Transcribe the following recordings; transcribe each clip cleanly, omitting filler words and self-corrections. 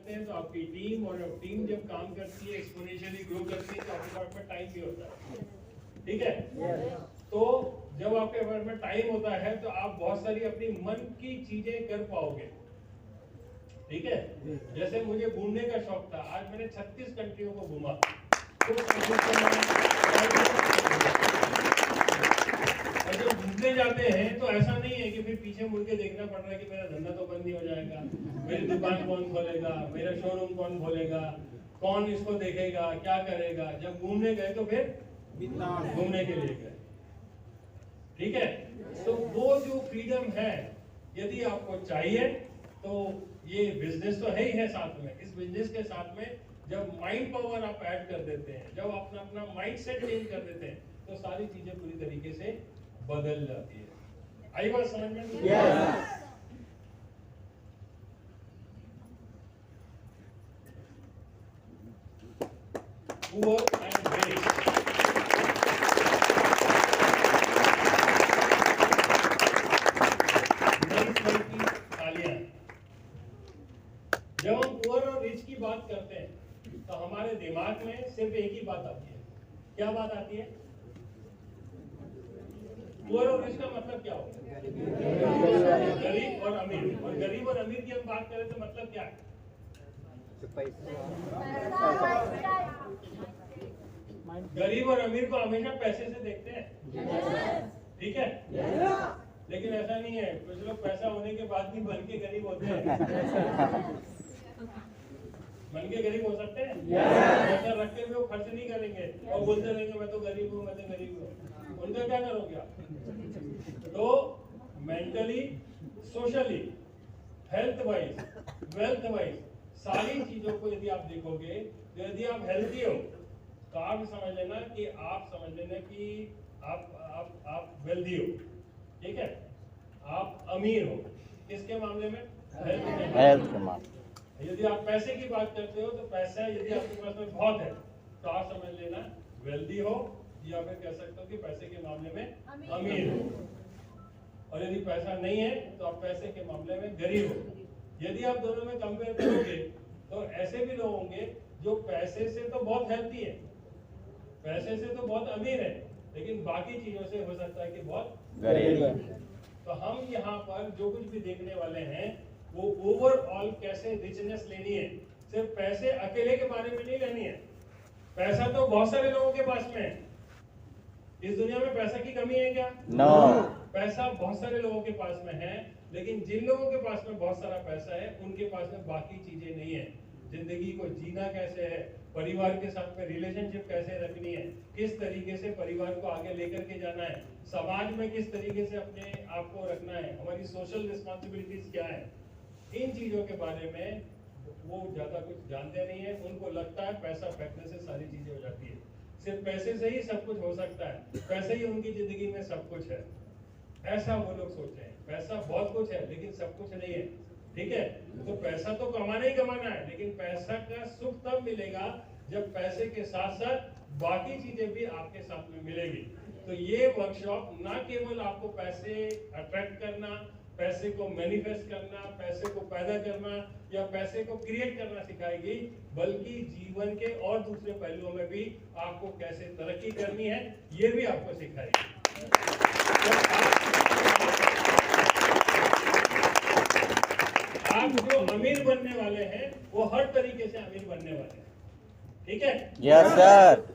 करते हैं तो आपकी टीम, और टीम जब काम करती है, एक्सपोनेंशियली ग्रो करती है, तो आपके पास में टाइम भी होता है। ठीक है, तो जब आपके पास में टाइम होता है तो आप बहुत सारी अपनी मन की चीजें कर पाओगे। ठीक है, जैसे मुझे घूमने का शौक था, आज मैंने 36 कंट्रियों को घूमा। तो और जब घूमने जाते हैं तो ऐसा नहीं है कि फिर पीछे मुड़ के देखना पड़ रहा है कि मेरा धंधा तो बंद ही हो जाएगा, मेरी दुकान कौन खोलेगा, मेरा शोरूम कौन खोलेगा, कौन इसको देखेगा, क्या करेगा। जब घूमने गए तो फिर घूमने के लिए गए। ठीक है, तो वो जो फ्रीडम है, यदि आपको चाहिए तो ये बिजनेस तो है ही है साथ में। इस बिजनेस के साथ में जब माइंड पावर आप ऐड कर देते हैं, जब अपना अपना माइंड सेट चेंज कर देते हैं, तो सारी चीजें पूरी तरीके से बदल जाती है। आई बात समझ में? yes. Poor and rich. जब हम पुअर और रिच की बात करते हैं तो हमारे दिमाग में सिर्फ एक ही बात आती है। क्या बात आती है? पुअर और रिच का मतलब क्या होता है? गरीब और अमीर। और गरीब और अमीर की हम बात करें तो मतलब क्या है? गरीब और अमीर को हमेशा पैसे से देखते हैं। ठीक है, लेकिन ऐसा नहीं है। कुछ लोग पैसा होने के बाद भी बन के गरीब होते हैं। बन के गरीब हो सकते हैं? पैसा रख के भी वो खर्च नहीं करेंगे और बोलते रहेंगे मैं तो गरीब हूँ, मैं तो गरीब हूँ। उनका क्या करोगे आप? तो mentally, socially, health wise, wealth wise सारी चीजों को यदि आप देखोगे, तो यदि आप हेल्थी हो तो आप समझ लेना कि आप वेल्दी हो। ठीक है, आप अमीर हो। किसके मामले में? हेल्थ के मामले। यदि आप पैसे की बात करते हो तो पैसा यदि आपके पास में बहुत है तो आप समझ लेना वेल्दी हो, या फिर कह सकते हो कि पैसे के मामले में अमीर हो। और यदि पैसा नहीं है तो आप पैसे के मामले में गरीब हो। यदि आप दोनों में कंपेयर करोगे तो ऐसे भी लोग होंगे जो पैसे से तो बहुत हेल्थी है, पैसे से तो बहुत अमीर है, लेकिन बाकी चीजों से हो सकता है कि बहुत गरीब है। तो हम यहाँ पर जो कुछ भी देखने वाले हैं वो ओवरऑल कैसे रिचनेस लेनी है। सिर्फ पैसे अकेले के बारे में नहीं लेनी है। पैसा तो बहुत सारे लोगों के पास में है। इस दुनिया में पैसा की कमी है क्या? नो। पैसा बहुत सारे लोगों के पास में है, लेकिन जिन लोगों के पास में बहुत सारा पैसा है उनके पास में बाकी चीजें नहीं है। जिंदगी को जीना कैसे है, परिवार के साथ में रिलेशनशिप कैसे रखनी है, किस तरीके से परिवार को आगे लेकर के जाना है, समाज में किस तरीके से अपने आप को रखना है, हमारी सोशल रिस्पॉन्सिबिलिटीज क्या है, इन चीजों के बारे में वो ज्यादा कुछ जानते नहीं है। उनको लगता है पैसा फेंकने से सारी चीजें हो जाती है, सिर्फ पैसे से ही सब कुछ हो सकता है, पैसे ही उनकी जिंदगी में सब कुछ है, ऐसा वो लोग सोचते हैं। पैसा बहुत कुछ है लेकिन सब कुछ नहीं है। ठीक है, तो पैसा तो कमाना ही कमाना है, लेकिन पैसा का सुख तब मिलेगा जब पैसे के साथ साथ बाकी चीजें भी आपके साथ में मिलेगी। तो ये वर्कशॉप ना केवल आपको पैसे अट्रैक्ट करना, पैसे को मैनिफेस्ट करना, पैसे को पैदा करना या पैसे को क्रिएट करना सिखाएगी, बल्कि जीवन के और दूसरे पहलुओं में भी आपको कैसे तरक्की करनी है ये भी आपको सिखाएगी। आप जो अमीर बनने वाले हैं वो हर तरीके से अमीर बनने वाले हैं। ठीक है? Yes sir.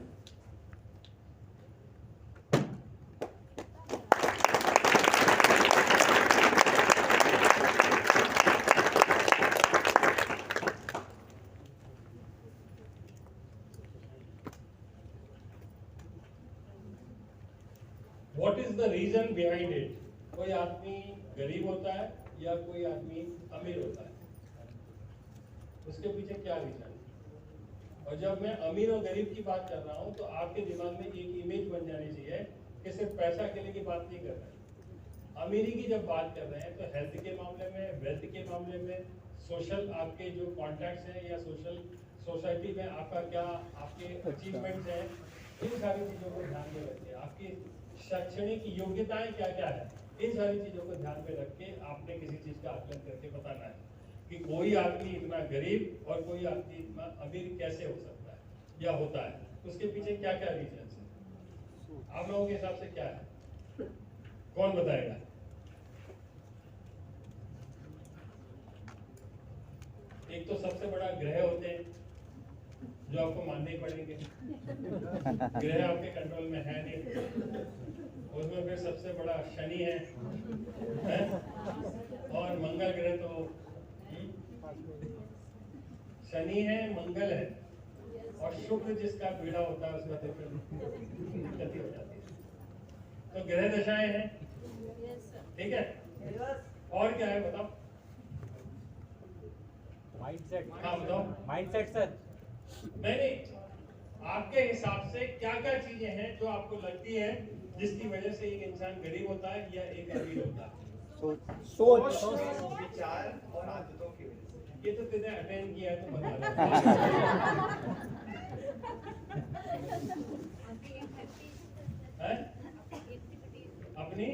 What is the reason behind it? कोई आदमी गरीब होता है या कोई आदमी अमीर होता है, उसके पीछे क्या रीजन है? और जब मैं अमीर और गरीब की बात कर रहा हूं तो आपके दिमाग में एक इमेज बन जानी चाहिए कि सिर्फ पैसा के लिए की बात नहीं कर रहे। अमीरी की जब बात कर रहे हैं तो हेल्थ के मामले में, वेल्थ के मामले में, सोशल आपके जो कॉन्टैक्ट्स हैं या सोशल सोसाइटी में आपका क्या, आपके अचीवमेंट्स हैं, इन सारी चीजों को ध्यान में रखिए। आपकी शैक्षणिक योग्यताएं क्या क्या है, इन सारी चीजों को ध्यान में रख के आपने किसी चीज का आकलन करके बताना है। कि कोई आदमी इतना गरीब और कोई आदमी इतना अमीर कैसे हो सकता है या होता है, उसके पीछे क्या क्या रीजन है, आप लोगों के हिसाब से क्या है, कौन बताएगा? एक तो सबसे बड़ा ग्रह होते हैं जो आपको मानने ही पड़ेंगे, ग्रह आपके कंट्रोल में है नहीं, उसमें फिर सबसे बड़ा शनि है? और मंगल ग्रह तो शनि है, मंगल है, और शुक्र जिसका पीड़ा होता है उसमें तो फिर गति हो जाती है। तो ग्रह दशाएं हैं, ठीक है, और क्या है बताओ? माइंडसेट। हाँ बताओ। Mindset sir. नहीं, आपके हिसाब से क्या क्या चीजें हैं जो आपको लगती है जिसकी वजह से एक इंसान गरीब होता है या एक अमीर होता है? सोच, विचार और आदतों की वजह से। ये तो तेने अटेंड किया है तो बता रहा है अपनी,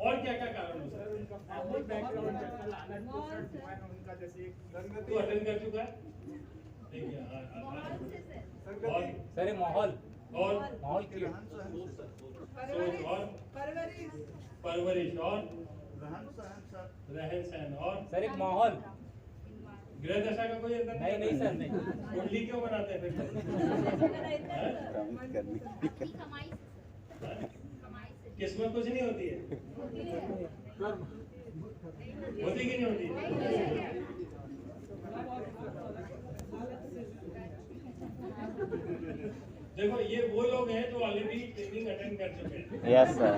और क्या क्या कारण हो सकते हैं? तू अटेंड कर चुका है? देखिए और सर ये माहौल और क्यों? सोच और परवरिश और रहन सहन और सर एक माहौल। ग्रह दशा का कोई अंतर नहीं नहीं सर नहीं। कुंडली क्यों बनाते हैं फिर? किस्मत कुछ नहीं होती है, होती कि नहीं होती? देखो ये वो लोग हैं जो ऑलरेडी ट्रेनिंग अटेंड कर चुके हैं। Yes sir.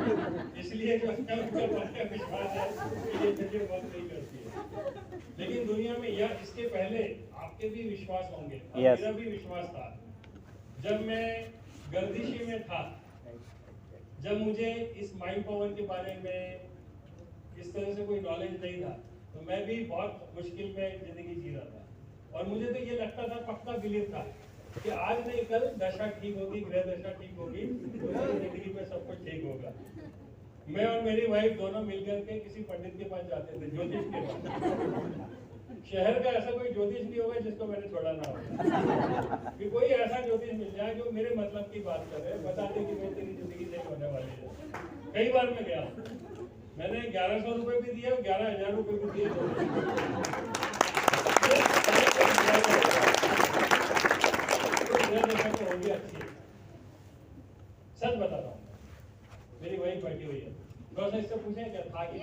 इसलिए जो उनका विश्वास है कि ये चीजें वर्क नहीं करती है, लेकिन दुनिया में या इसके पहले आपके भी विश्वास होंगे, Yes. मेरा भी विश्वास था। जब मैं गर्दिशी में था, जब मुझे इस माइंड पावर के बारे में इस तरह से कोई नॉलेज नहीं था, तो मैं भी बहुत मुश्किल में जिंदगी जी रहा था, और मुझे तो ये लगता था, पक्का बिलीव था कि आज नहीं कल दशा ठीक होगी, ग्रह दशा ठीक होगी, तो मेरी जिंदगी में सब कुछ ठीक होगा। मैं और मेरी वाइफ दोनों मिलकर के किसी पंडित के पास जाते थे, ज्योतिष के पास। शहर का ऐसा कोई ज्योतिष नहीं होगा जिसको मैंने छोड़ा ना हो, कि कोई ऐसा ज्योतिष मिल जाए जो मेरे मतलब की बात करे, बता दे कि मैं तेरी जिंदगी नहीं होने वाली है। कई बार मैं गया, मैंने 1100 रुपए भी दिए और 11,000 रुपए भी दिए। होगी अच्छी, सच बता रहा हूँ, मेरी वही बैठी हुई है, थोड़ा सा इससे पूछें क्या था कि